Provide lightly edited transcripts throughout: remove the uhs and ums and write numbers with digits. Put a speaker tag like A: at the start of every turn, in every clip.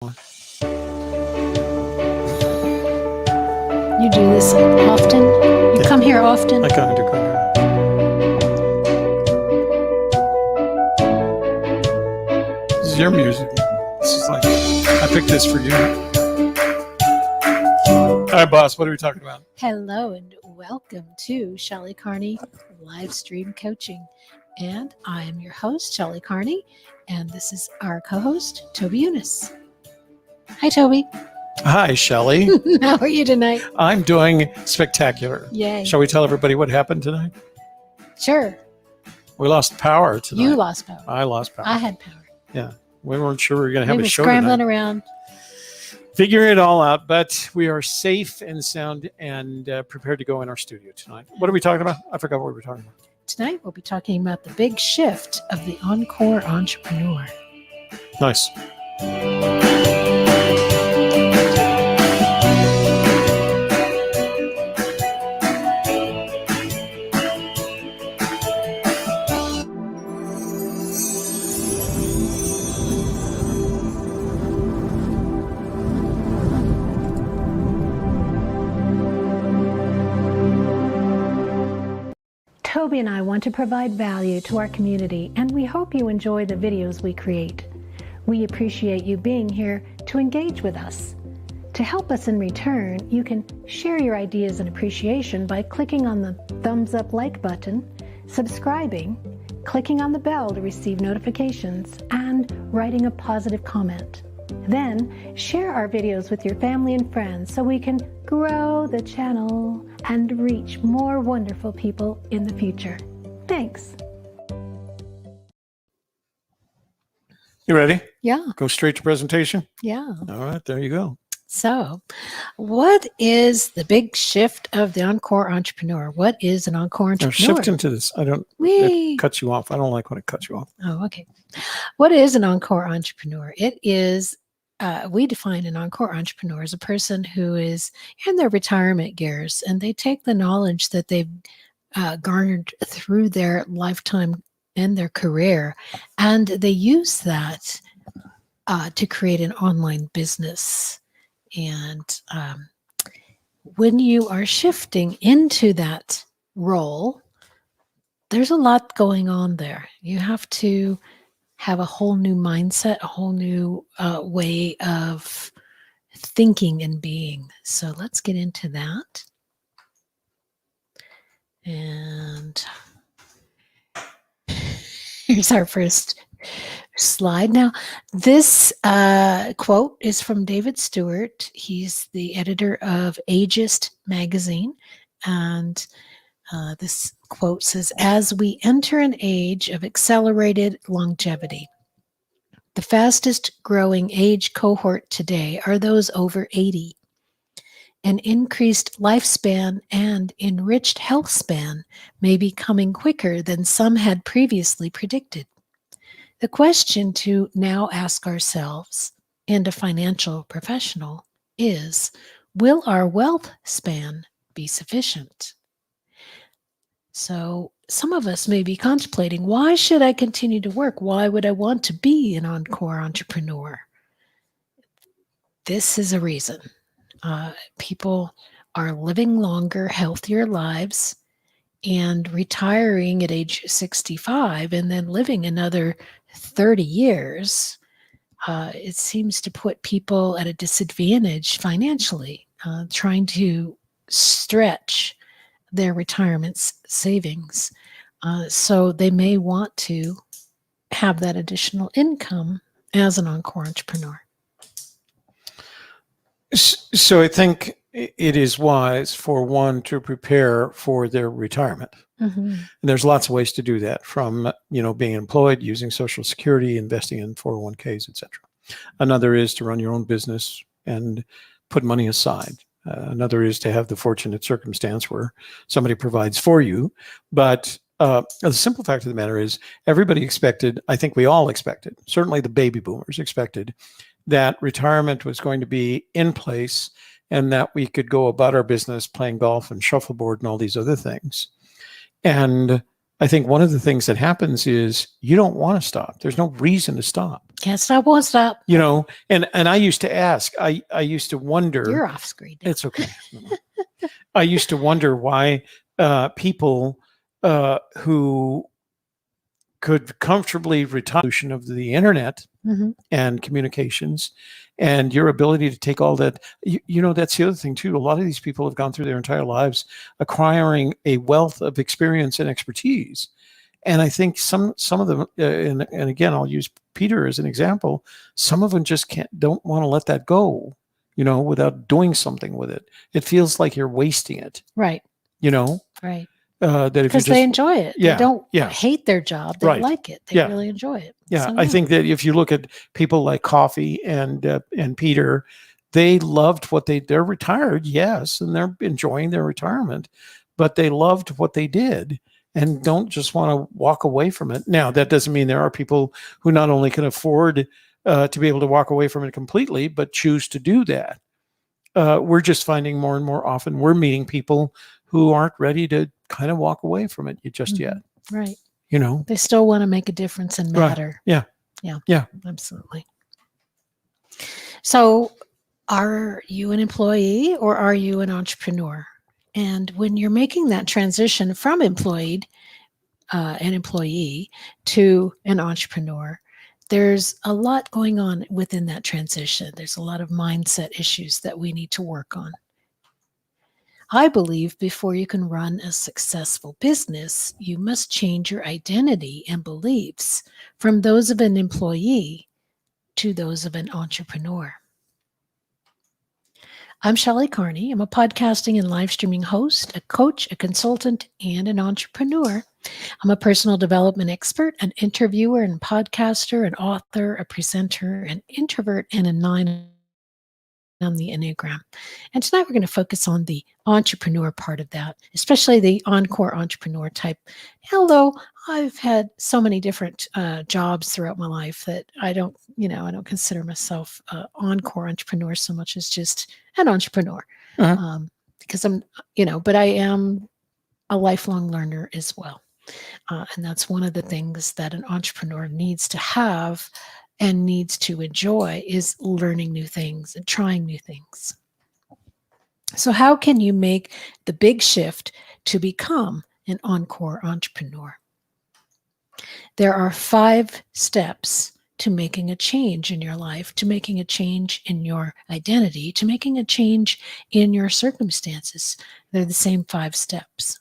A: You do this often? You come here often?
B: I kind of do come here. This is your music. This is like, I picked this for you. All right, boss, what are we talking about?
A: Hello and welcome to Shelley Carney Live Stream Coaching. And I am your host, Shelley Carney, and this is our co-host, Toby Eunice. Hi, Toby.
B: Hi, Shelley.
A: How are you tonight?
B: I'm doing spectacular.
A: Yay.
B: Shall we tell everybody what happened tonight?
A: Sure.
B: We lost power tonight.
A: You lost power.
B: I lost power.
A: I had power.
B: Yeah. We weren't sure we were going to have
A: We
B: a
A: were
B: show
A: scrambling
B: tonight.
A: around.
B: Figuring it all out, but we are safe and sound and prepared to go in our studio tonight. What are we talking about? I forgot what we were talking about.
A: Tonight, we'll be talking about the big shift of the Encore Entrepreneur.
B: Nice.
A: Toby and I want to provide value to our community, and we hope you enjoy the videos we create. We appreciate you being here to engage with us. To help us in return, you can share your ideas and appreciation by clicking on the thumbs up like button, subscribing, clicking on the bell to receive notifications, and writing a positive comment. Then share our videos with your family and friends so we can grow the channel and reach more wonderful people in the future. Thanks.
B: You ready?
A: Yeah.
B: Go straight to presentation?
A: Yeah.
B: All right, there you go.
A: So, what is the big shift of the Encore Entrepreneur? What is an Encore
B: Now
A: Entrepreneur?
B: shift into this.
A: Whee!
B: It cuts you off. I don't like when it cuts you off.
A: Oh, okay. What is an Encore Entrepreneur? It is, we define an Encore Entrepreneur as a person who is in their retirement years, and they take the knowledge that they've garnered through their lifetime and their career, and they use that to create an online business. And when you are shifting into that role, there's a lot going on there. You have to have a whole new mindset, a whole new way of thinking and being. So let's get into that. And here's our first slide. Now, this quote is from David Stewart. He's the editor of Ageist magazine. And this quote says, "As we enter an age of accelerated longevity, the fastest growing age cohort today are those over 80. An increased lifespan and enriched health span may be coming quicker than some had previously predicted. The question to now ask ourselves and a financial professional is, will our wealth span be sufficient?" So some of us may be contemplating, why should I continue to work? Why would I want to be an Encore Entrepreneur? This is a reason. People are living longer, healthier lives and retiring at age 65 and then living another 30 years. It seems to put people at a disadvantage financially, trying to stretch their retirement savings. So they may want to have that additional income as an Encore Entrepreneur.
B: So I think it is wise for one to prepare for their retirement.
A: Mm-hmm.
B: And there's lots of ways to do that, from being employed, using Social Security, investing in 401ks, etc. Another is to run your own business and put money aside. Another is to have the fortunate circumstance where somebody provides for you. But the simple fact of the matter is, everybody expected, I think we all expected, certainly the baby boomers expected, that retirement was going to be in place and that we could go about our business playing golf and shuffleboard and all these other things. And I think one of the things that happens is you don't want to stop. There's no reason to stop.
A: Can't stop, won't stop.
B: And I used to ask, I used to wonder.
A: You're off screen now.
B: It's okay. I used to wonder why people who could comfortably retire of the internet
A: Mhm.
B: and communications and your ability to take all that, that's the other thing too. A lot of these people have gone through their entire lives acquiring a wealth of experience and expertise. And I think some of them, and again, I'll use Peter as an example. Some of them just don't want to let that go, without doing something with it. It feels like you're wasting it.
A: Right.
B: That
A: Right.
B: if you
A: Because
B: just,
A: they enjoy it.
B: Yeah,
A: They don't
B: yeah.
A: hate their job. They
B: Right.
A: like it. They
B: Yeah.
A: really enjoy it.
B: Yeah,
A: So,
B: I think that if you look at people like Coffee and Peter, they loved what they're retired, yes, and they're enjoying their retirement, but they loved what they did and don't just want to walk away from it. Now, that doesn't mean there are people who not only can afford to be able to walk away from it completely, but choose to do that. We're just finding more and more often we're meeting people who aren't ready to kind of walk away from it just yet.
A: Right.
B: You
A: They still want to make a difference and matter.
B: Right. Yeah.
A: Absolutely. So are you an employee or are you an entrepreneur? And when you're making that transition from an employee to an entrepreneur, there's a lot going on within that transition. There's a lot of mindset issues that we need to work on. I believe before you can run a successful business, you must change your identity and beliefs from those of an employee to those of an entrepreneur. I'm Shelley Carney. I'm a podcasting and live streaming host, a coach, a consultant, and an entrepreneur. I'm a personal development expert, an interviewer and podcaster, an author, a presenter, an introvert, and a 9 on the Enneagram. And tonight we're going to focus on the entrepreneur part of that, especially the Encore Entrepreneur type. Although I've had so many different jobs throughout my life that I don't consider myself Encore Entrepreneur so much as just an entrepreneur. Because but I am a lifelong learner as well. And that's one of the things that an entrepreneur needs to have and needs to enjoy is learning new things and trying new things. So how can you make the big shift to become an Encore Entrepreneur? There are 5 steps to making a change in your life, to making a change in your identity, to making a change in your circumstances. They're the same 5 steps.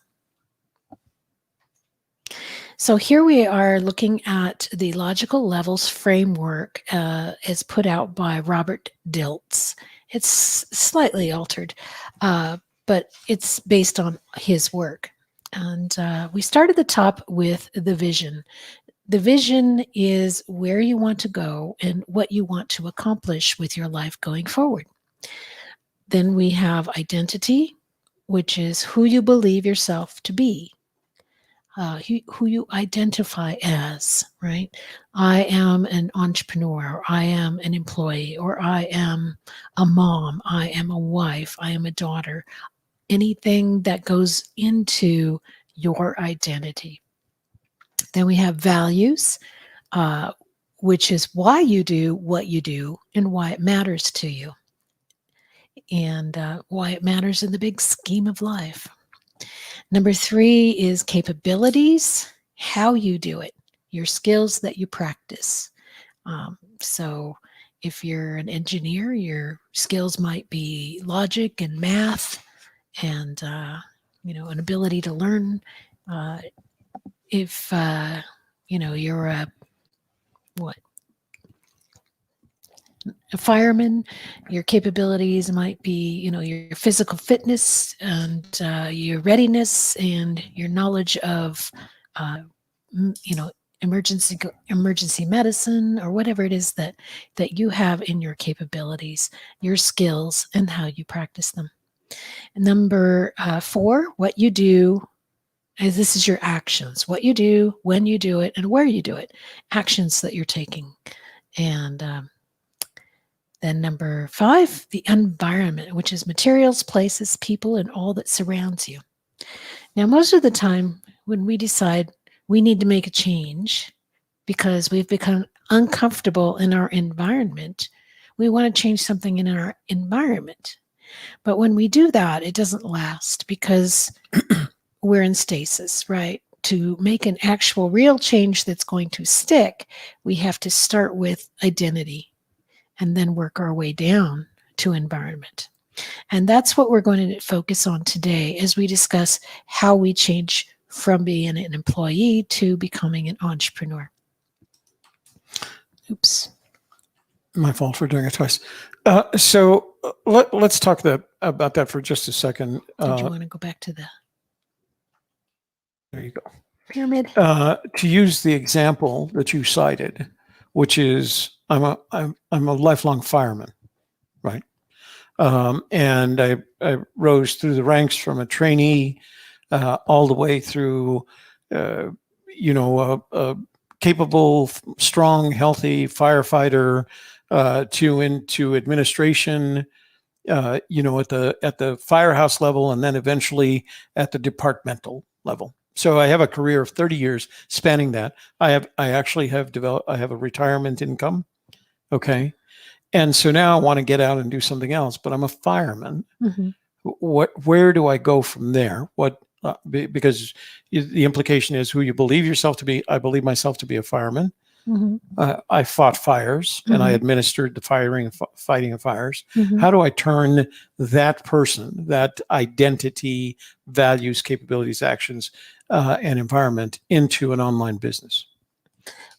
A: So here we are looking at the logical levels framework as put out by Robert Dilts. It's slightly altered, but it's based on his work. And we start at the top with the vision. The vision is where you want to go and what you want to accomplish with your life going forward. Then we have identity, which is who you believe yourself to be. Who you identify as, right? I am an entrepreneur, or I am an employee, or I am a mom, I am a wife, I am a daughter. Anything that goes into your identity. Then we have values, which is why you do what you do and why it matters to you, and why it matters in the big scheme of life. Number 3 is capabilities, how you do it, your skills that you practice. So if you're an engineer, your skills might be logic and math and, an ability to learn. If, you're a fireman, your capabilities might be, your physical fitness and your readiness and your knowledge of, emergency medicine or whatever it is that you have in your capabilities, your skills, and how you practice them. And number 4, what you do. And this is your actions, what you do, when you do it, and where you do it, actions that you're taking. And then number 5, the environment, which is materials, places, people, and all that surrounds you. Now, most of the time when we decide we need to make a change because we've become uncomfortable in our environment. We want to change something in our environment. But when we do that, it doesn't last because we're in stasis, right? To make an actual real change that's going to stick, we have to start with identity and then work our way down to environment. And that's what we're going to focus on today as we discuss how we change from being an employee to becoming an entrepreneur. Oops.
B: My fault for doing it twice. So let's talk about that for just a second.
A: Did you want to go back to the
B: There you go.
A: pyramid?
B: To use the example that you cited, which is I'm a lifelong fireman, right? And I rose through the ranks from a trainee all the way through, a capable, strong, healthy firefighter into administration, at the firehouse level, and then eventually at the departmental level. So I have a career of 30 years spanning that. I actually have developed. I have a retirement income. Okay. And so now I want to get out and do something else, but I'm a fireman.
A: Mm-hmm.
B: Where do I go from there? Because the implication is who you believe yourself to be. I believe myself to be a fireman.
A: Mm-hmm.
B: I fought fires and I administered the fighting of fires. Mm-hmm. How do I turn that person, that identity, values, capabilities, actions, and environment into an online business?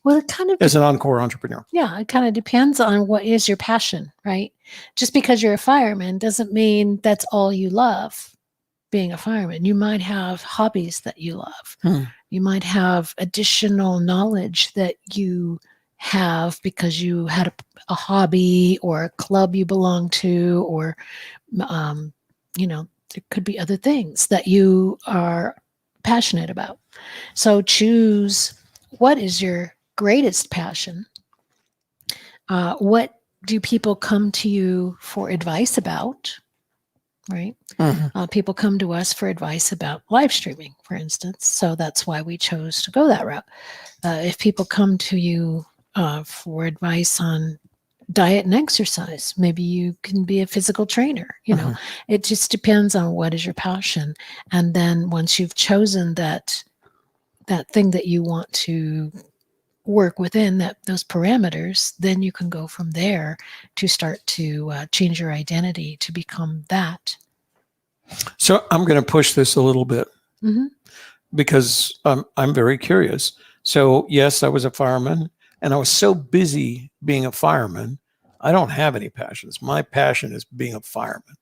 A: Well, it kind of
B: as an Encore entrepreneur.
A: Yeah, it kind of depends on what is your passion, right? Just because you're a fireman doesn't mean that's all you love being a fireman. You might have hobbies that you love. You might have additional knowledge that you have because you had a hobby or a club you belong to, or, there could be other things that you are passionate about. So choose what is your greatest passion. What do people come to you for advice about? Right? Mm-hmm. People come to us for advice about live streaming, for instance. So that's why we chose to go that route. If people come to you for advice on diet and exercise, maybe you can be a physical trainer. It just depends on what is your passion. And then once you've chosen that thing that you want to work within those parameters, then you can go from there to start to change your identity to become that.
B: So I'm going to push this a little bit because I'm very curious. So yes, I was a fireman, and I was so busy being a fireman, I don't have any passions. My passion is being a fireman.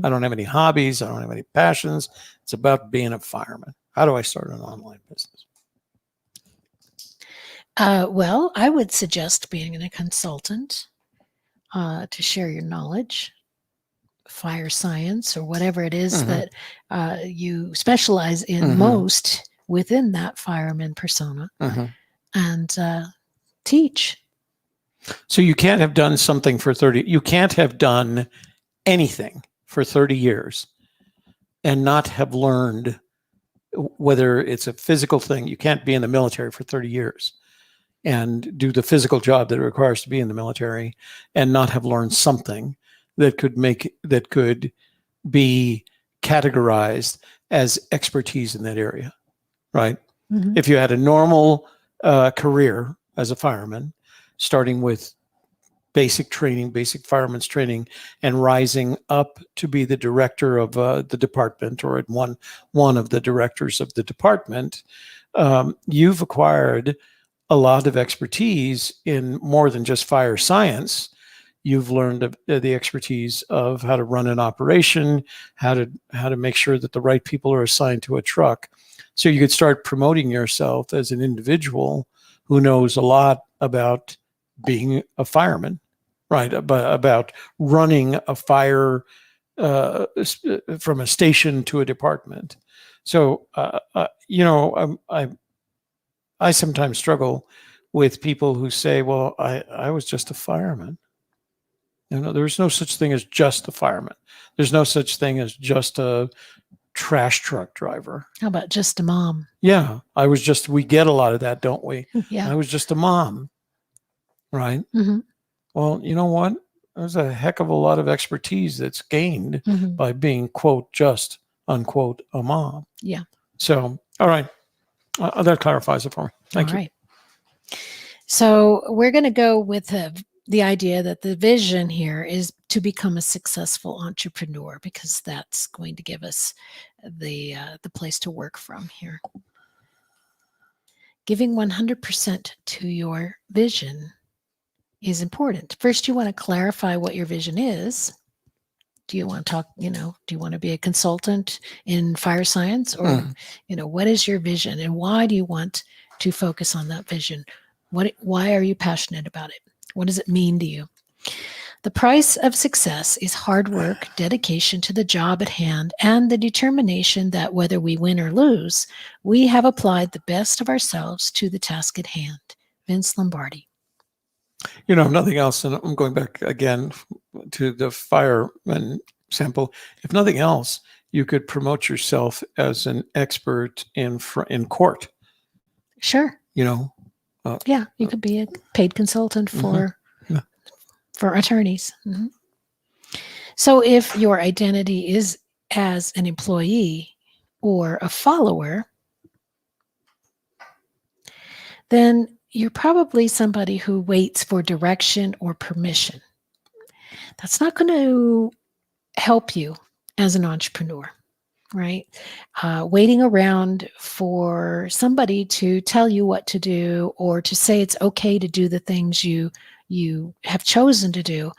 B: I don't have any hobbies. I don't have any passions. It's about being a fireman. How do I start an online business?
A: Well, I would suggest being a consultant to share your knowledge, fire science, or whatever it is that you specialize in most within that fireman persona, and teach.
B: So you can't have done something for 30, you can't have done anything for 30 years and not have learned, whether it's a physical thing. You can't be in the military for 30 years and do the physical job that it requires to be in the military and not have learned something that could be categorized as expertise in that area, right? If you had a normal career as a fireman, starting with basic training, basic fireman's training, and rising up to be the director of the department, or one of the directors of the department, you've acquired a lot of expertise in more than just fire science. You've learned the expertise of how to run an operation, how to make sure that the right people are assigned to a truck. So you could start promoting yourself as an individual who knows a lot about being a fireman, right? About running a fire from a station to a department. So, I sometimes struggle with people who say, well, I was just a fireman. There's no such thing as just a fireman. There's no such thing as just a trash truck driver.
A: How about just a mom?
B: Yeah, we get a lot of that, don't we?
A: Yeah.
B: I was just a mom, right?
A: Mm-hmm.
B: Well, you know what? There's a heck of a lot of expertise that's gained
A: Mm-hmm.
B: by being, quote, just, unquote, a mom.
A: Yeah.
B: So, all right. That clarifies it for me. Thank
A: All
B: you.
A: right. So we're going to go with the idea that the vision here is to become a successful entrepreneur, because that's going to give us the place to work from here. Giving 100% to your vision is important. First, you want to clarify what your vision is. Do you want to talk, do you want to be a consultant in fire science, or, what is your vision, and why do you want to focus on that vision? Why are you passionate about it? What does it mean to you? The price of success is hard work, dedication to the job at hand, and the determination that whether we win or lose, we have applied the best of ourselves to the task at hand. Vince Lombardi.
B: If nothing else, and I'm going back again to the fireman sample, if nothing else, you could promote yourself as an expert in court.
A: Sure. Yeah, you could be a paid consultant for attorneys. Mm-hmm. So if your identity is as an employee or a follower, then you're probably somebody who waits for direction or permission. That's not going to help you as an entrepreneur, right? Waiting around for somebody to tell you what to do, or to say it's okay to do the things you have chosen to do,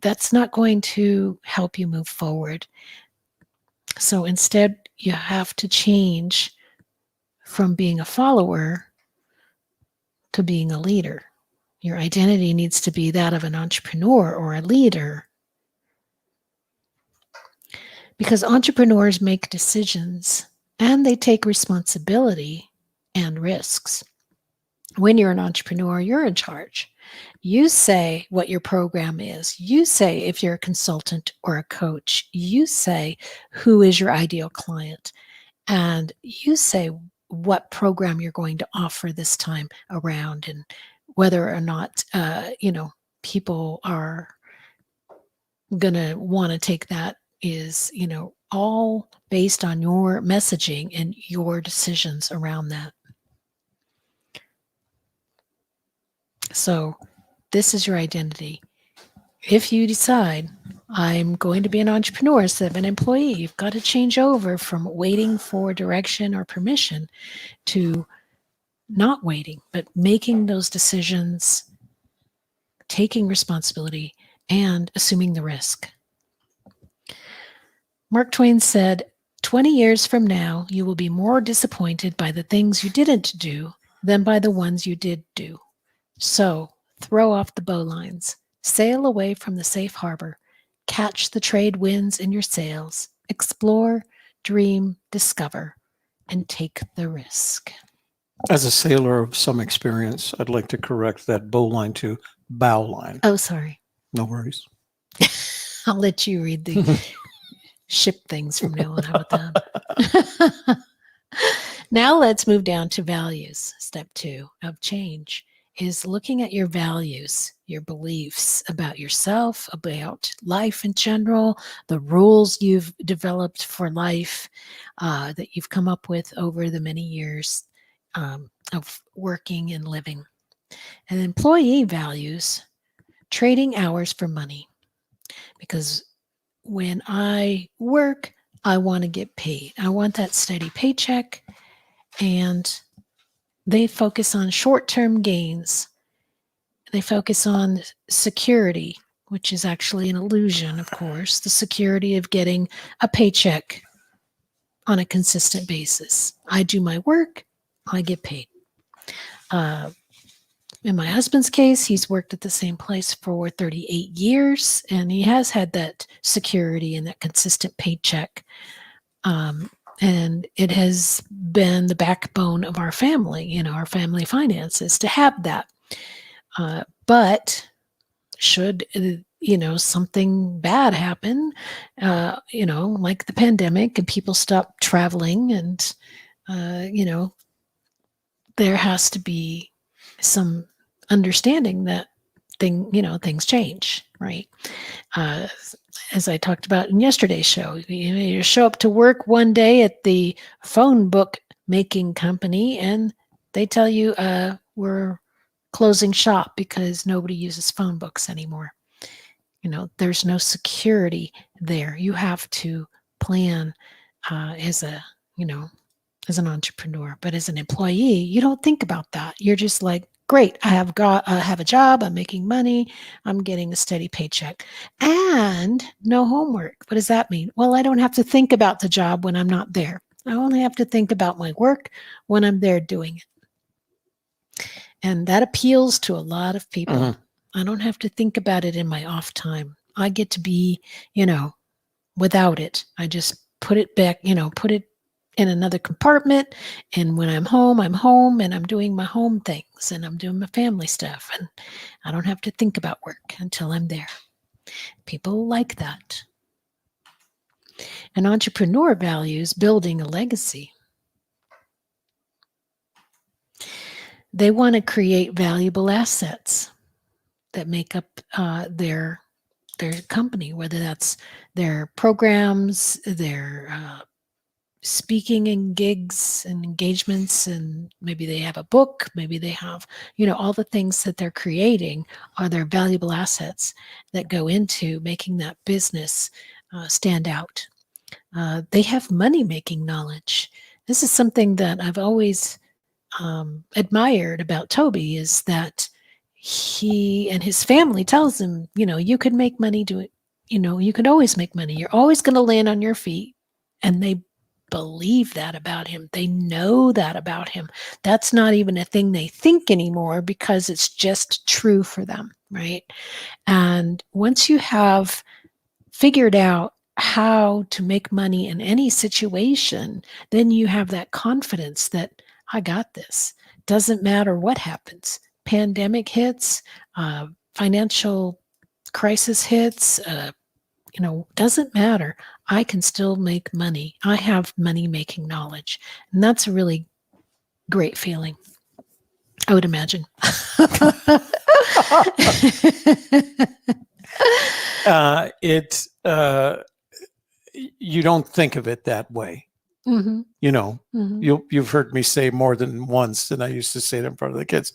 A: that's not going to help you move forward. So instead, you have to change from being a follower to being a leader. Your identity needs to be that of an entrepreneur or a leader, because entrepreneurs make decisions and they take responsibility and risks. When you're an entrepreneur, you're in charge. You say what your program is. You say if you're a consultant or a coach. You say who is your ideal client. And you say what program you're going to offer this time around, and whether or not, people are going to want to take that is, all based on your messaging and your decisions around that. So this is your identity. If you decide I'm going to be an entrepreneur instead of an employee, you've got to change over from waiting for direction or permission to not waiting, but making those decisions, taking responsibility, and assuming the risk. Mark Twain said, 20 years from now, you will be more disappointed by the things you didn't do than by the ones you did do. So throw off the bowlines, sail away from the safe harbor, catch the trade winds in your sails, explore, dream, discover, and take the risk.
B: As a sailor of some experience, I'd like to correct that bowline to bowline.
A: Oh, sorry.
B: No worries.
A: I'll let you read the ship things from now on. How about that? Now let's move down to values. Step 2 of change is looking at your values, your beliefs about yourself, about life in general, the rules you've developed for life that you've come up with over the many years of working and living. And employee values, trading hours for money. Because when I work, I want to get paid. I want that steady paycheck. And they focus on short-term gains. They focus on security, which is actually an illusion, of course, the security of getting a paycheck on a consistent basis. I do my work, I get paid. In my husband's case, he's worked at the same place for 38 years, and he has had that security and that consistent paycheck. And it has been the backbone of our family, our family finances, to have that. But should, something bad happen, like the pandemic, and people stop traveling, and there has to be some understanding that things change, right? Uh, as I talked about in yesterday's show, you show up to work one day at the phone book making company, and they tell you, we're closing shop because nobody uses phone books anymore. There's no security there. You have to plan as an entrepreneur, but as an employee, you don't think about that. You're just like, great, I have a job, I'm making money, I'm getting a steady paycheck, and no homework. What does that mean? Well, I don't have to think about the job when I'm not there. I only have to think about my work when I'm there doing it. And that appeals to a lot of people.
B: Mm-hmm.
A: I don't have to think about it in my off time. I get to be, without it. I just put it back, put it in another compartment. And when I'm home, and I'm doing my home things, and I'm doing my family stuff. And I don't have to think about work until I'm there. People like that. An entrepreneur values building a legacy. They want to create valuable assets that make up their company, whether that's their programs, their speaking and gigs and engagements, and maybe they have a book, maybe they have, all the things that they're creating are their valuable assets that go into making that business stand out. They have money-making knowledge. This is something that I've always admired about Toby, is that he and his family tells him, you could make money doing, you could always make money. You're always going to land on your feet. And they believe that about him. They know that about him. That's not even a thing they think anymore, because it's just true for them, right? And once you have figured out how to make money in any situation, then you have that confidence that I got this. Doesn't matter what happens. Pandemic hits, financial crisis hits, doesn't matter. I can still make money. I have money-making knowledge. And that's a really great feeling, I would imagine.
B: You don't think of it that way.
A: Mm-hmm. Mm-hmm.
B: You've heard me say more than once, and I used to say it in front of the kids,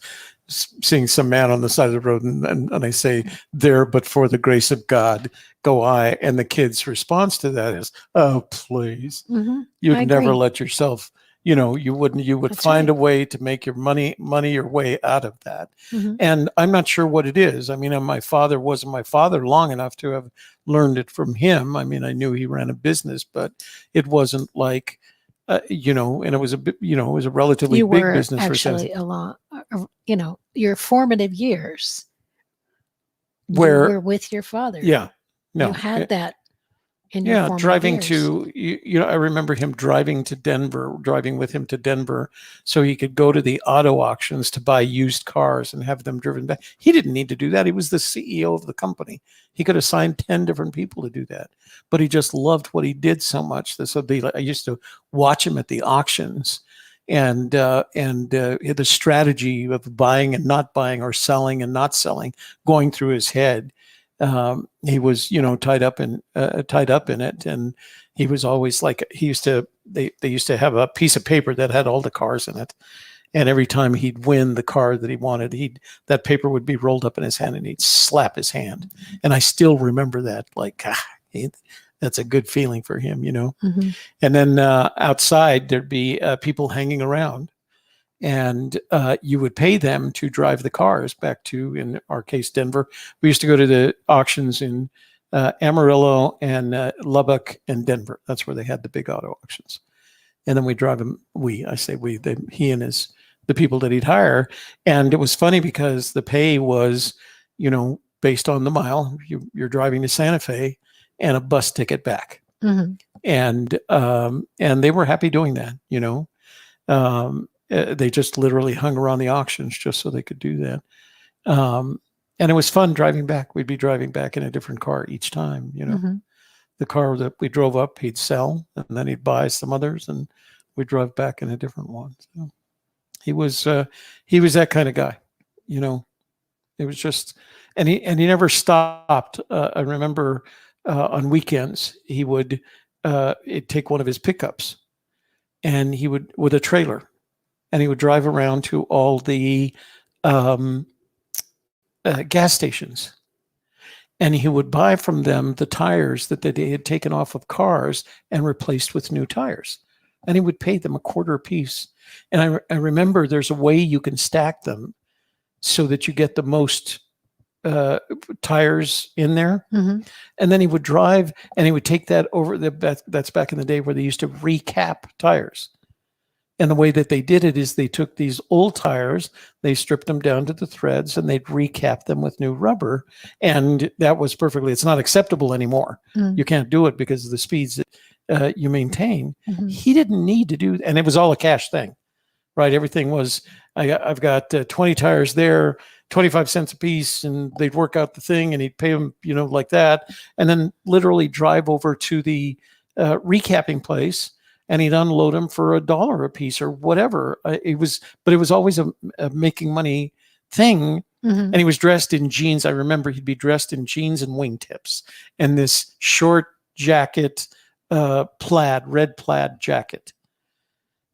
B: seeing some man on the side of the road, and I say, there, but for the grace of God, go I. And the kid's response to that is, oh, please.
A: Mm-hmm.
B: You'd never let yourself, you would
A: That's
B: find
A: right.
B: a way to make your money your way out of that.
A: Mm-hmm.
B: And I'm not sure what it is. I mean, my father wasn't my father long enough to have learned it from him. I mean, I knew he ran a business, but it wasn't like, and it was it was a relatively big business.
A: Actually a lot, your formative years,
B: where
A: you were with your father.
B: Yeah, no,
A: you had that in your formative
B: driving
A: years.
B: to, I remember him driving with him to Denver so he could go to the auto auctions to buy used cars and have them driven back. He didn't need to do that. He was the CEO of the company. He could assign 10 different people to do that, but he just loved what he did so much. I used to watch him at the auctions, and the strategy of buying and not buying, or selling and not selling, going through his head. He was, tied up in it, and he was always like, they used to have a piece of paper that had all the cars in it, and every time he'd win the car that he wanted, that paper would be rolled up in his hand, and he'd slap his hand. And I still remember that, like, that's a good feeling for him,
A: Mm-hmm.
B: And then outside there'd be people hanging around, and you would pay them to drive the cars back to, in our case, Denver. We used to go to the auctions in Amarillo and Lubbock and Denver. That's where they had the big auto auctions. And then we drive them. He and the people that he'd hire. And it was funny because the pay was, based on the mile. You're driving to Santa Fe and a bus ticket back.
A: Mm-hmm.
B: And they were happy doing that, they just literally hung around the auctions just so they could do that. And it was fun driving back. We'd be driving back in a different car each time, you know.
A: Mm-hmm.
B: The car that we drove up, he'd sell, and then he'd buy some others, and we drove back in a different one. So he was that kind of guy, you know. It was just, and he never stopped. I remember on weekends he would it'd take one of his pickups, and he would, with a trailer, and he would drive around to all the um, gas stations, and he would buy from them the tires that they had taken off of cars and replaced with new tires, and he would pay them a quarter a piece. And I remember there's a way you can stack them so that you get the most tires in there.
A: Mm-hmm.
B: And then he would drive, and he would take that over that's back in the day where they used to recap tires. And the way that they did it is they took these old tires, they stripped them down to the threads, and they'd recap them with new rubber. And that was perfectly, it's not acceptable anymore.
A: Mm-hmm.
B: You can't do it because of the speeds that you maintain.
A: Mm-hmm.
B: He didn't need to do, and it was all a cash thing, right? Everything was, I've got 20 tires there, 25 cents a piece, and they'd work out the thing, and he'd pay them, you know, like that. And then literally drive over to the recapping place, and he'd unload them for $1 a piece or whatever. But it was always a making money thing.
A: Mm-hmm.
B: And he was dressed in jeans. I remember he'd be dressed in jeans and wingtips and this short jacket, red plaid jacket.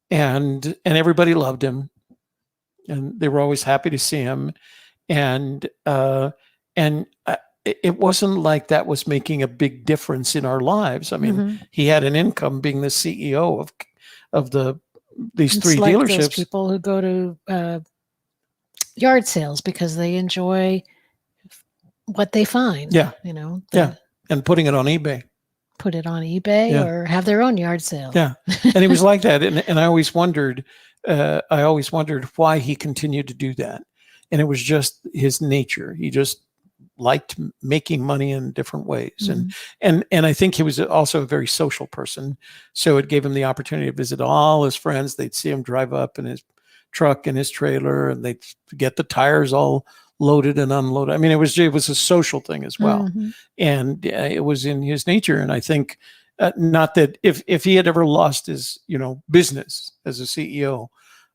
B: And everybody loved him, and they were always happy to see him. And it wasn't like that was making a big difference in our lives. I mean,
A: Mm-hmm.
B: he had an income being the CEO of these
A: It's
B: three
A: like
B: dealerships.
A: those people who go to yard sales because they enjoy what they find.
B: Yeah.
A: You know.
B: And putting it on eBay.
A: Put it on eBay or have their own yard sale.
B: Yeah. And he was like that. And I always wondered why he continued to do that. And it was just his nature. He just liked making money in different ways. Mm-hmm. And I think he was also a very social person. So it gave him the opportunity to visit all his friends. They'd see him drive up in his truck and his trailer, and they'd get the tires all loaded and unloaded. I mean, it was a social thing as well.
A: Mm-hmm.
B: And it was in his nature. And I think not that if he had ever lost his, you know, business as a CEO,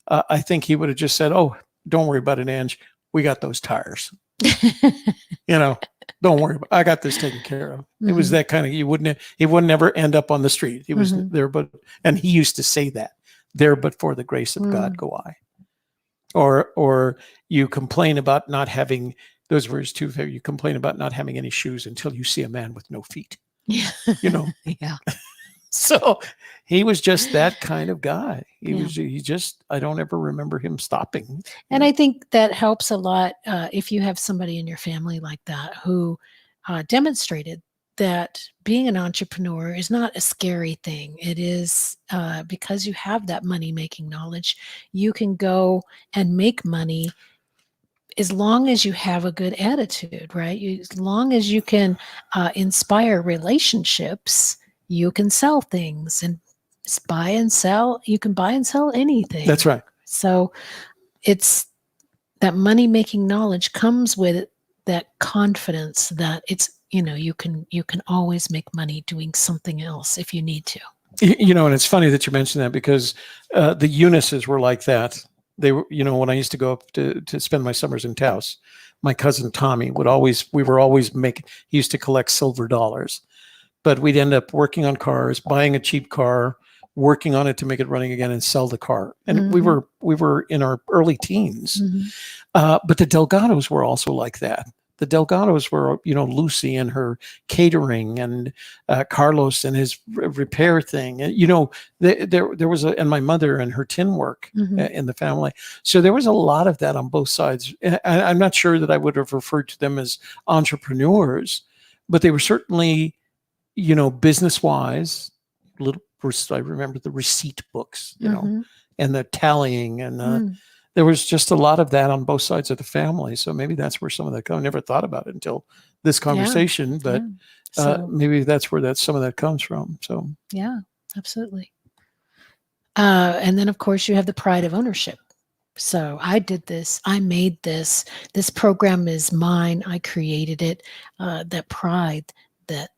B: I think he would have just said, "Oh, don't worry about it, Ange. We got those tires. You know, don't worry about it. I got this taken care of." Mm-hmm. It was that kind of, he would never end up on the street. He was there, and he used to say that, "There, but for the grace of God, go I." Or you complain about not having, those were his two favorite, you complain about not having any shoes until you see a man with no feet.
A: Yeah.
B: You know?
A: Yeah.
B: So he was just that kind of guy. I don't ever remember him stopping.
A: And I think that helps a lot if you have somebody in your family like that who demonstrated that being an entrepreneur is not a scary thing. It is because you have that money-making knowledge, you can go and make money as long as you have a good attitude, right? As long as you can inspire relationships, you can sell things and buy and sell. You can buy and sell anything.
B: That's right.
A: So it's that money-making knowledge comes with that confidence that it's, you know, you can always make money doing something else if you need to.
B: You know, and it's funny that you mentioned that because the Eunices were like that. They were, you know, when I used to go up to spend my summers in Taos, my cousin Tommy he used to collect silver dollars, but we'd end up working on cars, buying a cheap car, working on it to make it running again and sell the car. And we were in our early teens, but the Delgados were also like that. The Delgados were, you know, Lucy and her catering, and Carlos and his repair thing. And, you know, there was and my mother and her tin work in the family. So there was a lot of that on both sides. And I'm not sure that I would have referred to them as entrepreneurs, but they were certainly, you know, business-wise. I remember the receipt books, you know, and the tallying, and there was just a lot of that on both sides of the family. So maybe that's where some of that comes. I never thought about it until this conversation, but maybe that's where some of that comes from. So
A: yeah, absolutely. And then of course you have the pride of ownership. So I did this. I made this. This program is mine. I created it. That pride that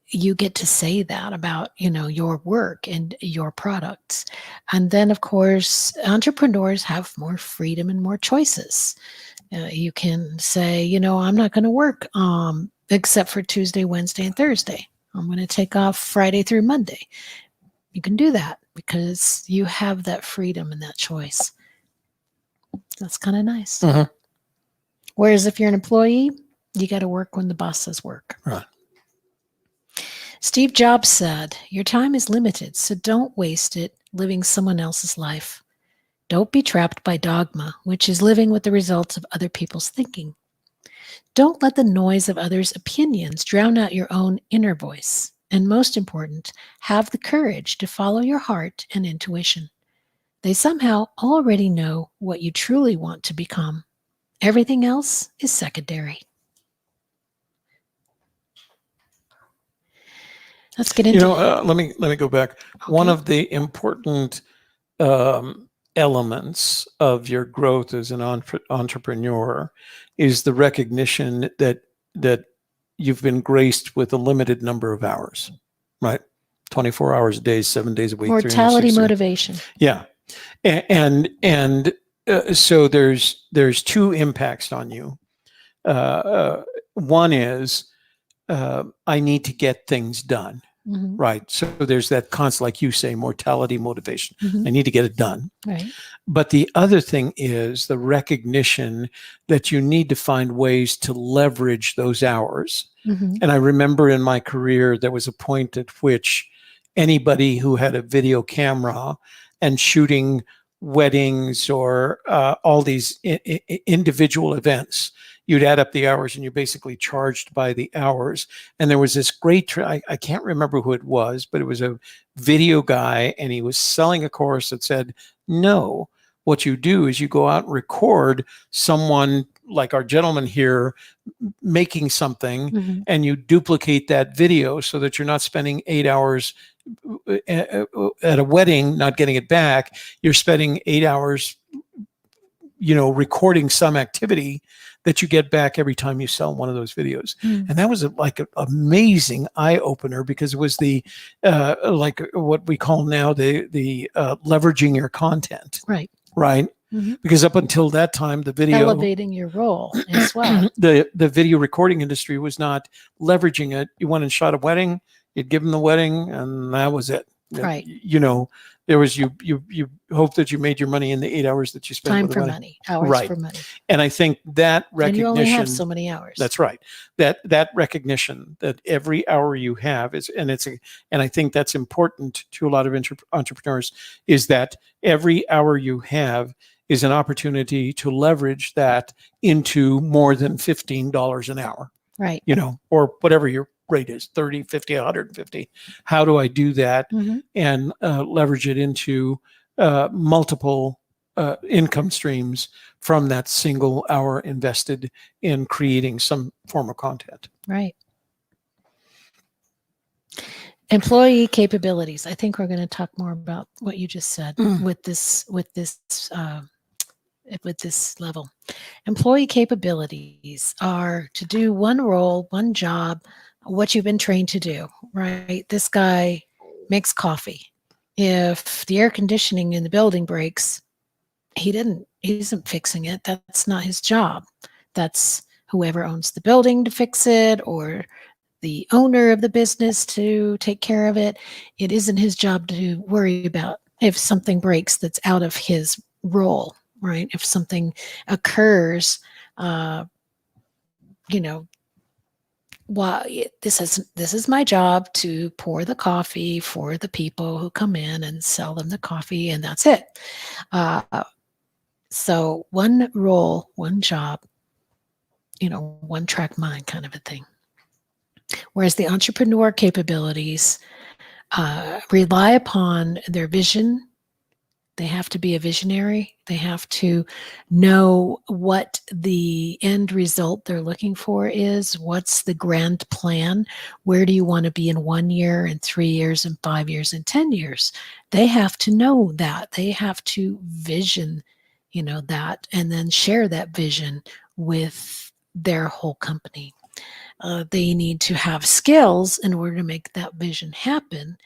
A: you get to say that about, your work and your products. And then, of course, entrepreneurs have more freedom and more choices. You can say, I'm not going to work except for Tuesday, Wednesday, and Thursday. I'm going to take off Friday through Monday. You can do that because you have that freedom and that choice. That's kind of nice.
B: Mhm.
A: Whereas if you're an employee, you got to work when the boss says work.
B: Right.
A: Steve Jobs said, your time is limited, so don't waste it living someone else's life. Don't be trapped by dogma, which is living with the results of other people's thinking. Don't let the noise of others' opinions drown out your own inner voice. And most important, have the courage to follow your heart and intuition. They somehow already know what you truly want to become. Everything else is secondary. Let's get into it.
B: Let me go back.
A: Okay.
B: One of the important elements of your growth as an entrepreneur is the recognition that you've been graced with a limited number of hours, right? 24 hours a day, 7 days a week.
A: Mortality motivation.
B: Yeah, and so there's two impacts on you. One is I need to get things done.
A: Mm-hmm.
B: Right. So there's that constant, like you say, mortality motivation.
A: Mm-hmm.
B: I need to get it done.
A: Right.
B: But the other thing is the recognition that you need to find ways to leverage those hours.
A: Mm-hmm.
B: And I remember in my career, there was a point at which anybody who had a video camera and shooting weddings or all these individual events, you'd add up the hours and you're basically charged by the hours. And there was this great, I can't remember who it was, but it was a video guy and he was selling a course that said, no, what you do is you go out and record someone like our gentleman here making something,
A: Mm-hmm.
B: and you duplicate that video so that you're not spending 8 hours at a wedding, not getting it back. You're spending 8 hours, recording some activity that you get back every time you sell one of those videos.
A: Mm.
B: And that was an amazing eye opener because it was the like what we call now the leveraging your content.
A: Right.
B: Right.
A: Mm-hmm.
B: Because up until that time, the video
A: elevating your role as well.
B: the video recording industry was not leveraging it. You went and shot a wedding, you'd give them the wedding, and that was it.
A: Right.
B: There was you hope that you made your money in the 8 hours that you spent.
A: Time for money, hours
B: right.
A: for money.
B: And I think that recognition.
A: And you only have so many hours.
B: That's right. That recognition that every hour you have is, and I think that's important to a lot of entrepreneurs, is that every hour you have is an opportunity to leverage that into more than $15 an hour.
A: Right.
B: Or whatever your rate is, 30, 50, 150. How do I do that
A: Mm-hmm.
B: and leverage it into multiple income streams from that single hour invested in creating some form of content?
A: Right. Employee capabilities. I think we're going to talk more about what you just said with this level. Employee capabilities are to do one role, one job, what you've been trained to do, right? This guy makes coffee. If the air conditioning in the building breaks, he isn't fixing it. That's not his job. That's whoever owns the building to fix it, or the owner of the business to take care of it. It isn't his job to worry about if something breaks that's out of his role, right? If something occurs, this is my job to pour the coffee for the people who come in and sell them the coffee, and that's it. So one role, one job, one track mind kind of a thing. Whereas the entrepreneur capabilities rely upon their vision. They have to be a visionary. They have to know what the end result they're looking for is. What's the grand plan? Where do you want to be in 1 year, and 3 years, and 5 years, and 10 years? They have to know that. They have to vision, that, and then share that vision with their whole company. They need to have skills in order to make that vision happen,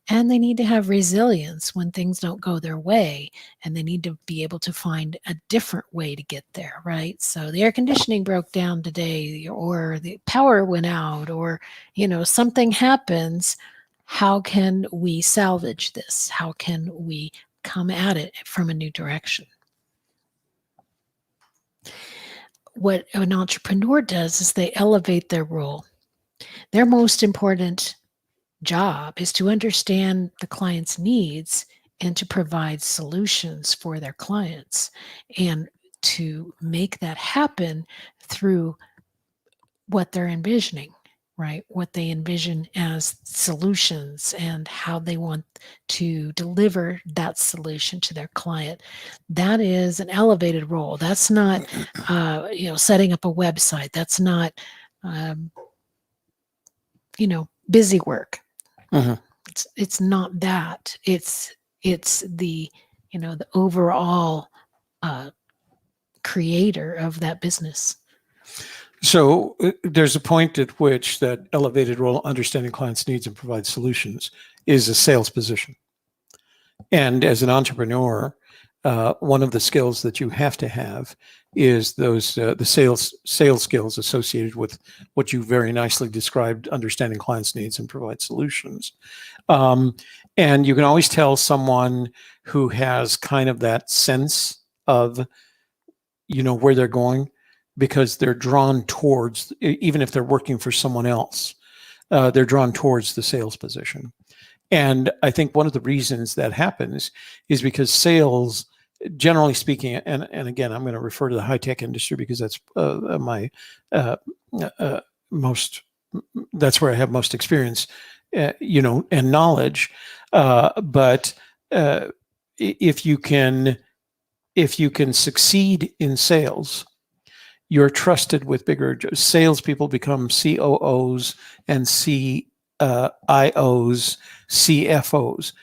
A: and they need to have resilience when things don't go their way, and they need to be able to find a different way to get there, right? So the air conditioning broke down today, or the power went out, or something happens. How can we salvage this? How can we come at it from a new direction? What an entrepreneur does is they elevate their role. Their most important job is to understand the client's needs and to provide solutions for their clients, and to make that happen through what they're envisioning, right? What they envision as solutions and how they want to deliver that solution to their client. That is an elevated role. That's not, setting up a website. That's not, busy work.
B: Mhm.
A: It's not that. It's the the overall creator of that business.
B: So there's a point at which that elevated role, understanding clients' needs and provide solutions, is a sales position. And as an entrepreneur, one of the skills that you have to have is those the sales skills associated with what you very nicely described: understanding clients' needs and provide solutions. And you can always tell someone who has kind of that sense of where they're going, because they're drawn towards, even if they're working for someone else, they're drawn towards the sales position. And I think one of the reasons that happens is because sales, generally speaking, and again, I'm going to refer to the high-tech industry because that's my most, that's where I have most experience, and knowledge. But if you can succeed in sales, you're trusted with bigger salespeople. Become COOs and CIOs, CFOs.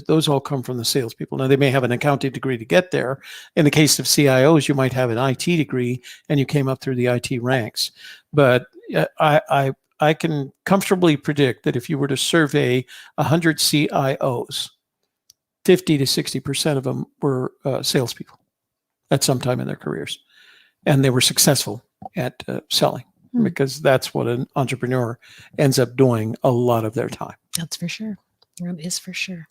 B: Those all come from the salespeople. Now, they may have an accounting degree to get there. In the case of CIOs, you might have an IT degree and you came up through the IT ranks. But I can comfortably predict that if you were to survey 100 CIOs, 50 to 60% of them were salespeople at some time in their careers. And they were successful at selling, because that's what an entrepreneur ends up doing a lot of their time.
A: That's for sure. That is for sure.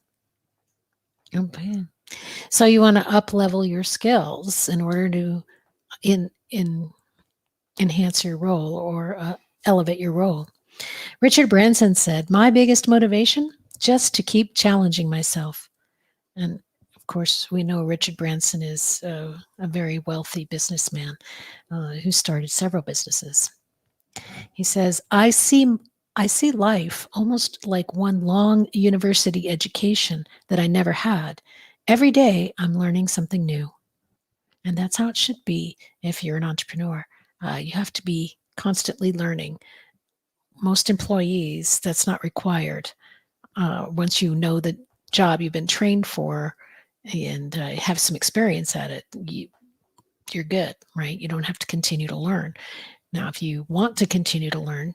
A: Okay. So you want to up-level your skills in order to enhance your role, or elevate your role. Richard Branson said, "My biggest motivation, just to keep challenging myself." And of course, we know Richard Branson is a very wealthy businessman who started several businesses. He says, I see life almost like one long university education that I never had. Every day, I'm learning something new." And that's how it should be if you're an entrepreneur. You have to be constantly learning. Most employees, that's not required. Once you know the job you've been trained for and have some experience at it, you're good, right? You don't have to continue to learn. Now, if you want to continue to learn,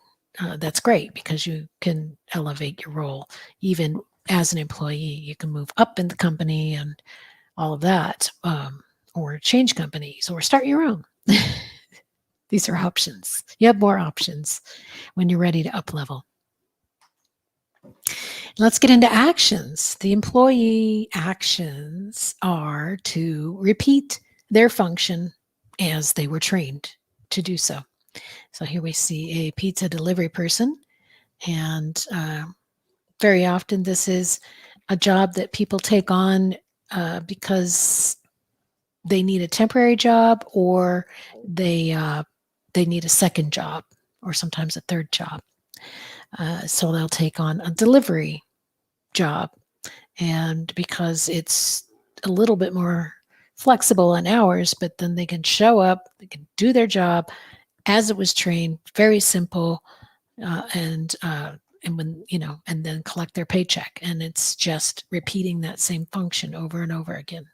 A: that's great, because you can elevate your role. Even as an employee, you can move up in the company and all of that, or change companies, or start your own. These are options. You have more options when you're ready to up level. Let's get into actions. The employee actions are to repeat their function as they were trained to do so. So here we see a pizza delivery person, and very often this is a job that people take on because they need a temporary job, or they need a second job, or sometimes a third job. So they'll take on a delivery job, and because it's a little bit more flexible on hours, but then they can show up, they can do their job as it was trained, very simple, and when and then collect their paycheck, and it's just repeating that same function over and over again.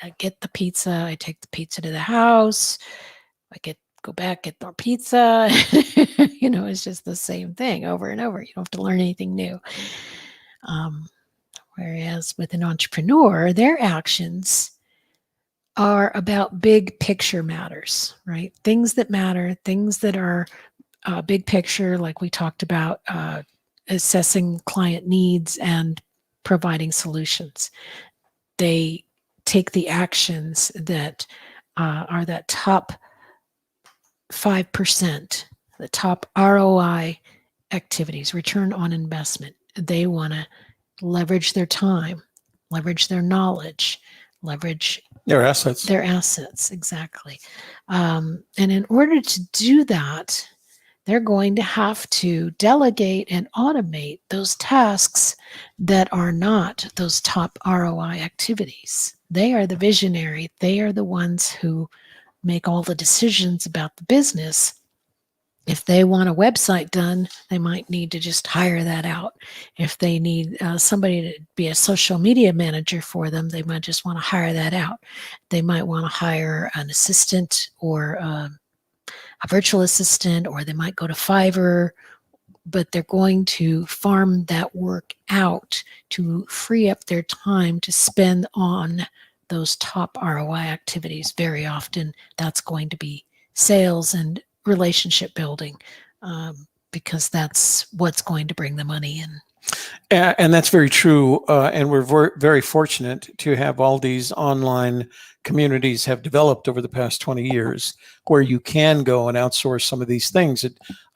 A: I get the pizza. I take the pizza to the house. Go back, get more pizza. It's just the same thing over and over. You don't have to learn anything new. Whereas with an entrepreneur, their actions are about big picture matters, right? Things that matter, things that are big picture, like we talked about, assessing client needs and providing solutions. They take the actions that are that top 5%, the top ROI activities, return on investment. They want to leverage their time, leverage their knowledge, leverage
B: Their assets.
A: their assets, exactly. And in order to do that, they're going to have to delegate and automate those tasks that are not those top ROI activities. They are the visionary. They are the ones who make all the decisions about the business. If they want a website done, they might need to just hire that out. If they need somebody to be a social media manager for them, they might just want to hire that out. They might want to hire an assistant or a virtual assistant, or they might go to Fiverr, but they're going to farm that work out to free up their time to spend on those top ROI activities. Very often, that's going to be sales and relationship building, because that's what's going to bring the money in.
B: And that's very true. And we're very fortunate to have all these online communities have developed over the past 20 years where you can go and outsource some of these things.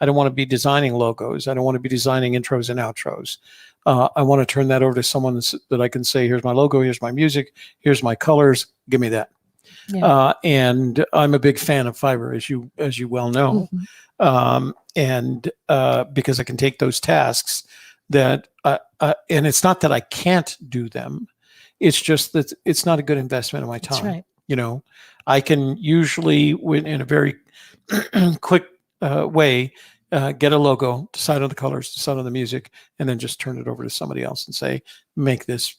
B: I don't want to be designing logos. I don't want to be designing intros and outros. I want to turn that over to someone that I can say, here's my logo, here's my music, here's my colors, give me that. Yeah. And I'm a big fan of Fiverr, as you well know. Mm-hmm. Because I can take those tasks that, and it's not that I can't do them. It's just that it's not a good investment of my time. That's right. I can usually, in a very quick way, get a logo, decide on the colors, decide on the music, and then just turn it over to somebody else and say, make this,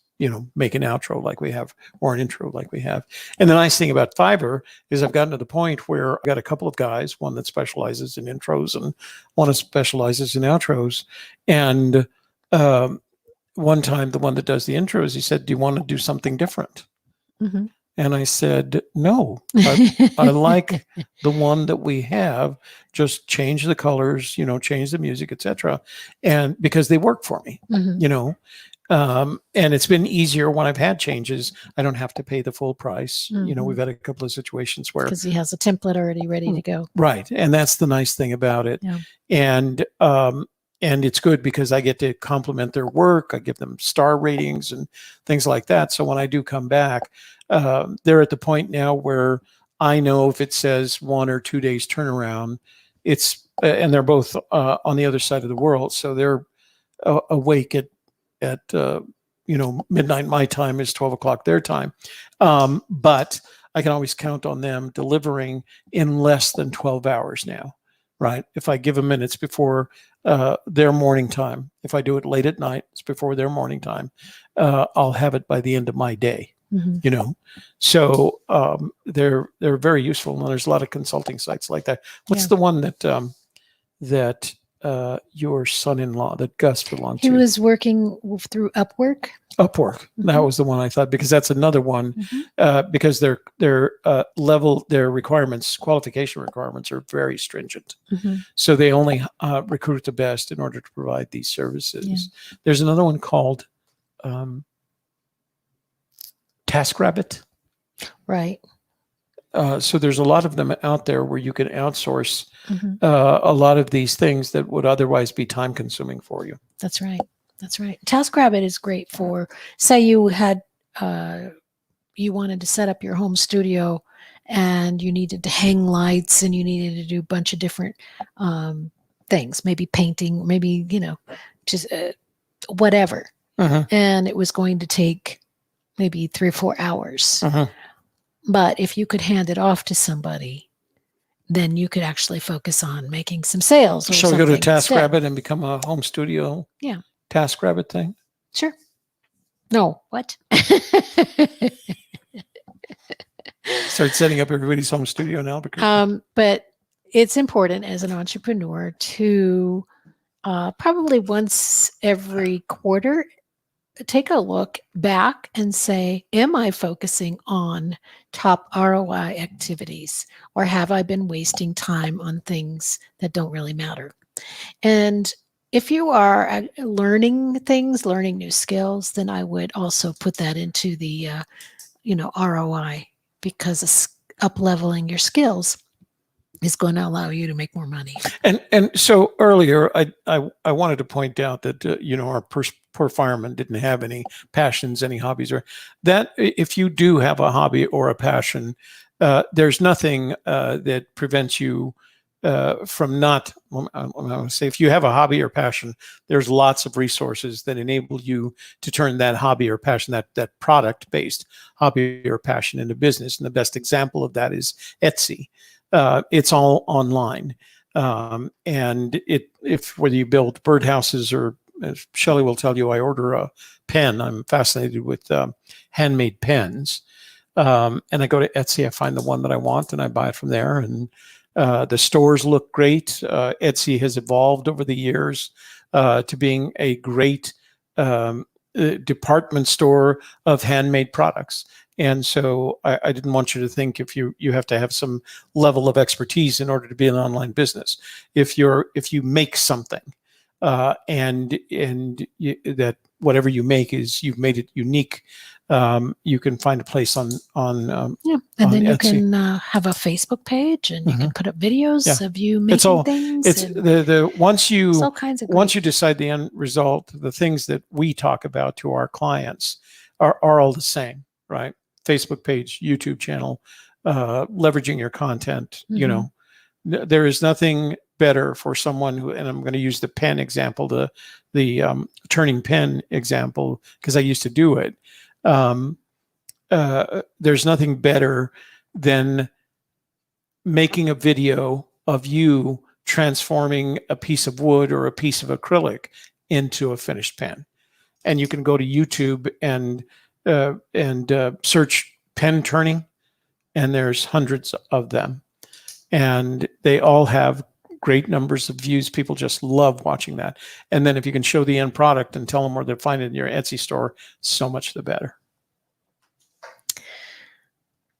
B: make an outro like we have, or an intro like we have. And the nice thing about Fiverr is I've gotten to the point where I've got a couple of guys, one that specializes in intros and one that specializes in outros. And one time, the one that does the intros, he said, do you want to do something different? Mm-hmm. And I said, no, I like the one that we have. Just change the colors, change the music, etc. And because they work for me, mm-hmm. And it's been easier when I've had changes. I don't have to pay the full price. Mm-hmm. We've had a couple of situations where,
A: because he has a template already ready to go.
B: Right. And that's the nice thing about it. Yeah. And it's good because I get to compliment their work. I give them star ratings and things like that. So when I do come back, they're at the point now where I know if it says 1 or 2 days turnaround, it's and they're both on the other side of the world, so they're awake at midnight my time is 12 o'clock their time, but I can always count on them delivering in less than 12 hours now. Right. If I give them minutes before their morning time, if I do it late at night, it's before their morning time, I'll have it by the end of my day. Mm-hmm. So they're very useful, and there's a lot of consulting sites like that. What's the one that your son-in-law, that Gus, belonged to?
A: He was working through Upwork.
B: Mm-hmm. That was the one I thought, because that's another one, mm-hmm. Because their requirements, qualification requirements are very stringent. Mm-hmm. So they only recruit the best in order to provide these services. Yeah. There's another one called TaskRabbit.
A: Right.
B: So there's a lot of them out there where you can outsource mm-hmm. A lot of these things that would otherwise be time consuming for you.
A: That's right. That's right. TaskRabbit is great for, say you had, you wanted to set up your home studio and you needed to hang lights and you needed to do a bunch of different things, maybe painting, maybe, just whatever. Uh-huh. And it was going to take maybe 3 or 4 hours. Uh-huh. But if you could hand it off to somebody, then you could actually focus on making some sales.
B: Shall we go to TaskRabbit and become a home studio?
A: Yeah.
B: TaskRabbit thing?
A: Sure. No, what?
B: Start setting up everybody's home studio in Albuquerque.
A: But it's important as an entrepreneur to probably once every quarter take a look back and say, am I focusing on top ROI activities, or have I been wasting time on things that don't really matter? And if you are learning things, learning new skills, then I would also put that into the ROI, because up leveling your skills is going to allow you to make more money.
B: And so earlier, I wanted to point out that our poor fireman didn't have any passions, any hobbies, or that if you do have a hobby or a passion, there's nothing that prevents you from not. Well, I want to say, if you have a hobby or passion, there's lots of resources that enable you to turn that hobby or passion, that product-based hobby or passion, into business. And the best example of that is Etsy. It's all online. And if whether you build birdhouses, or as Shelley will tell you, I order a pen. I'm fascinated with handmade pens. And I go to Etsy, I find the one that I want, and I buy it from there. And the stores look great. Etsy has evolved over the years to being a great department store of handmade products. And so I didn't want you to think if you have to have some level of expertise in order to be an online business. If you make something and that whatever you make you've made it unique, you can find a place on
A: and
B: on
A: then you
B: Etsy.
A: can have a Facebook page, and you can put up videos of you making things.
B: It's the once you
A: all kinds of
B: once you decide the end result, the things that we talk about to our clients are all the same, right? Facebook page, YouTube channel, leveraging your content. There is nothing better for someone who, and I'm going to use the pen example, the turning pen example, because I used to do it. There's nothing better than making a video of you transforming a piece of wood or a piece of acrylic into a finished pen. And you can go to YouTube and search pen turning, and there's hundreds of them, and they all have great numbers of views. People just love watching that. And then if you can show the end product and tell them where to find it in your Etsy store, so much the better.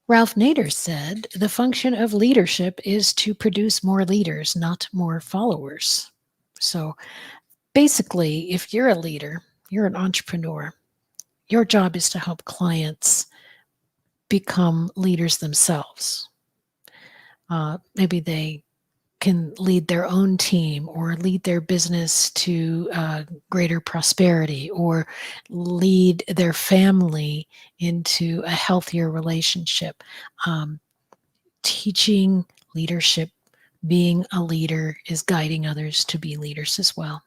A: Ralph Nader said, the function of leadership is to produce more leaders, not more followers. So basically, if you're a leader, you're an entrepreneur, your job is to help clients become leaders themselves. Maybe they can lead their own team, or lead their business to greater prosperity, or lead their family into a healthier relationship. Teaching leadership, being a leader, is guiding others to be leaders as well.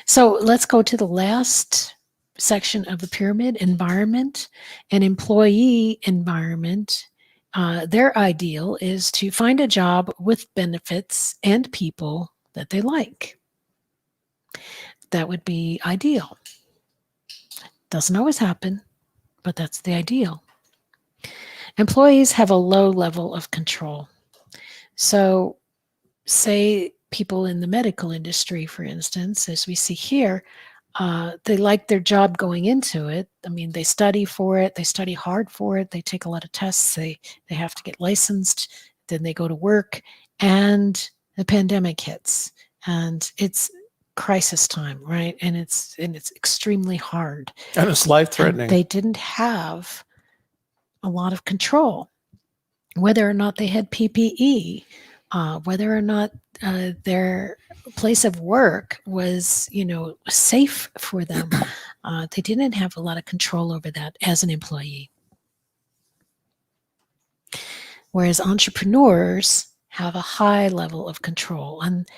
A: So let's go to the last section of the pyramid: environment. An employee environment. Their ideal is to find a job with benefits and people that they like. That would be ideal. Doesn't always happen, but that's the ideal. Employees have a low level of control. So say people in the medical industry, for instance, as we see here, they like their job going into it. I mean, they study for it. They study hard for it. They take a lot of tests. They have to get licensed. Then they go to work, and the pandemic hits, and it's crisis time, right? And it's extremely hard.
B: And it's life-threatening.
A: And they didn't have a lot of control, whether or not they had PPE, whether or not their place of work was, safe for them. They didn't have a lot of control over that as an employee. Whereas entrepreneurs have a high level of control. And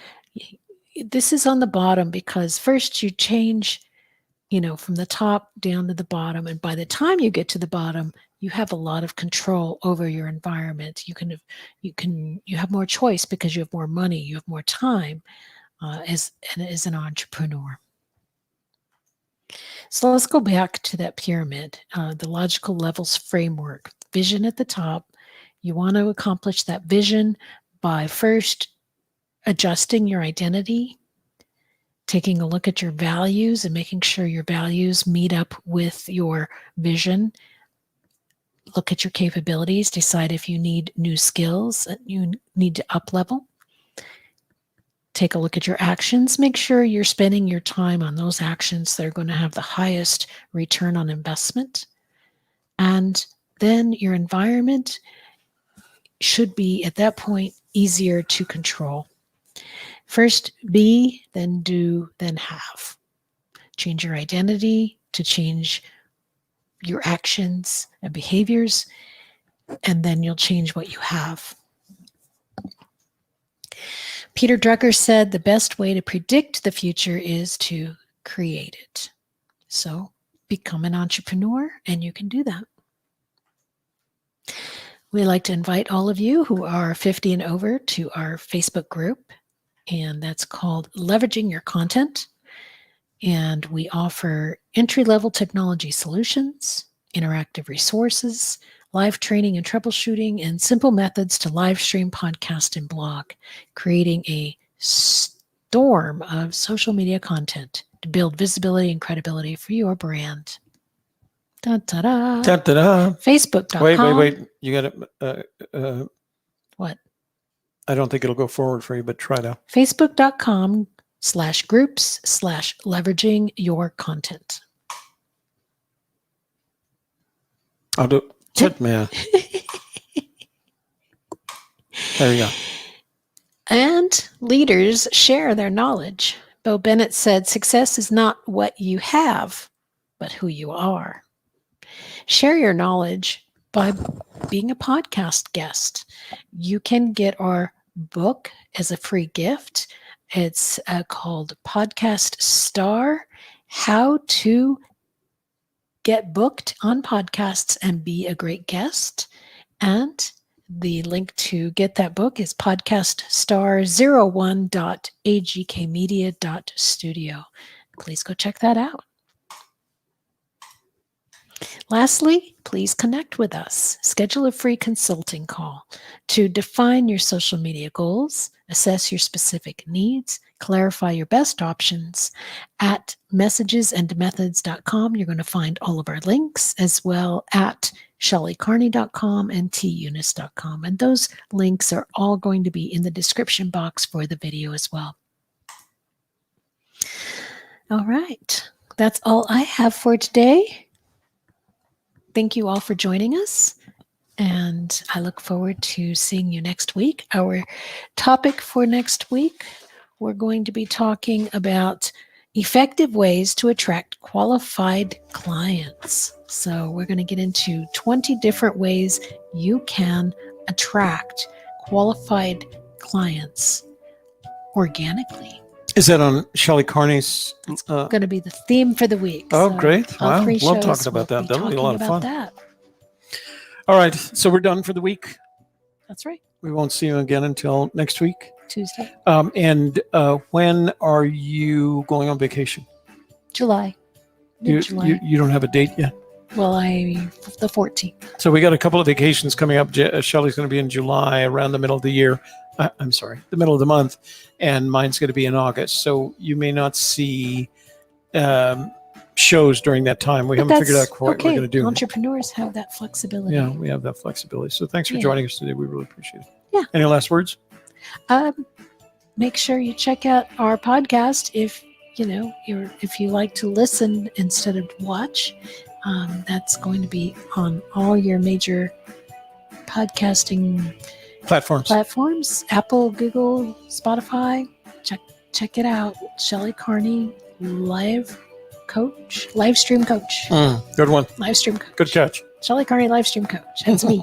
A: this is on the bottom because first you change, from the top down to the bottom. And by the time you get to the bottom, you have a lot of control over your environment. You have more choice because you have more money, you have more time as an entrepreneur. So let's go back to that pyramid, the logical levels framework. Vision at the top. You want to accomplish that vision by first adjusting your identity, taking a look at your values and making sure your values meet up with your vision. Look at your capabilities, decide if you need new skills, you need to up level. Take a look at your actions. Make sure you're spending your time on those actions that are going to have the highest return on investment. And then your environment should be, at that point, easier to control. First, be, then do, then have. Change your identity to change your actions and behaviors, and then you'll change what you have. Peter Drucker said the best way to predict the future is to create it. So become an entrepreneur, and you can do that. We'd like to invite all of you who are 50 and over to our Facebook group, and that's called Leveraging Your Content. And we offer entry-level technology solutions, interactive resources, live training and troubleshooting, and simple methods to live stream, podcast, and blog, creating a storm of social media content to build visibility and credibility for your brand. Da-da-da.
B: Ta-da-da.
A: Facebook.com.
B: Wait. You got to...
A: What?
B: I don't think it'll go forward for you, but try to.
A: Facebook.com/groups/leveraging your content.
B: I'll do it, man. There you go.
A: And leaders share their knowledge. Bo Bennett said, success is not what you have, but who you are. Share your knowledge by being a podcast guest. You can get our book as a free gift. It's called Podcast Star, How to Get Booked on Podcasts and Be a Great Guest. And the link to get that book is podcaststar01.agkmedia.studio. Please go check that out. Lastly, please connect with us. Schedule a free consulting call to define your social media goals, assess your specific needs, clarify your best options. At messagesandmethods.com, you're going to find all of our links, as well at shelleycarney.com and tunis.com. And those links are all going to be in the description box for the video as well. All right. That's all I have for today. Thank you all for joining us, and I look forward to seeing you next week. Our topic for next week, we're going to be talking about effective ways to attract qualified clients. So we're going to get into 20 different ways you can attract qualified clients organically.
B: Is that on Shelley Carney's?
A: It's going to be the theme for the week.
B: Oh, great. Wow. Love talking about that.
A: That'll
B: be a lot of fun.
A: That.
B: All right. So we're done for the week.
A: That's right.
B: We won't see you again until next week.
A: Tuesday.
B: And when are you going on vacation?
A: July.
B: July. You don't have a date yet?
A: Well, the 14th.
B: So we got a couple of vacations coming up. Shelley's going to be in July, around the middle of the year. I'm sorry, the middle of the month, and mine's going to be in August. So you may not see shows during that time. We haven't figured out quite what we're going to do.
A: Entrepreneurs have that flexibility.
B: Yeah, we have that flexibility. So thanks for joining us today. We really appreciate it.
A: Yeah.
B: Any last words?
A: Make sure you check out our podcast if you like to listen instead of watch. That's going to be on all your major podcasting platforms, Apple, Google, Spotify. Check it out. Shelley Carney, live stream coach.
B: Good one.
A: Live stream coach.
B: Good catch.
A: Shelley Carney, live stream coach. That's me.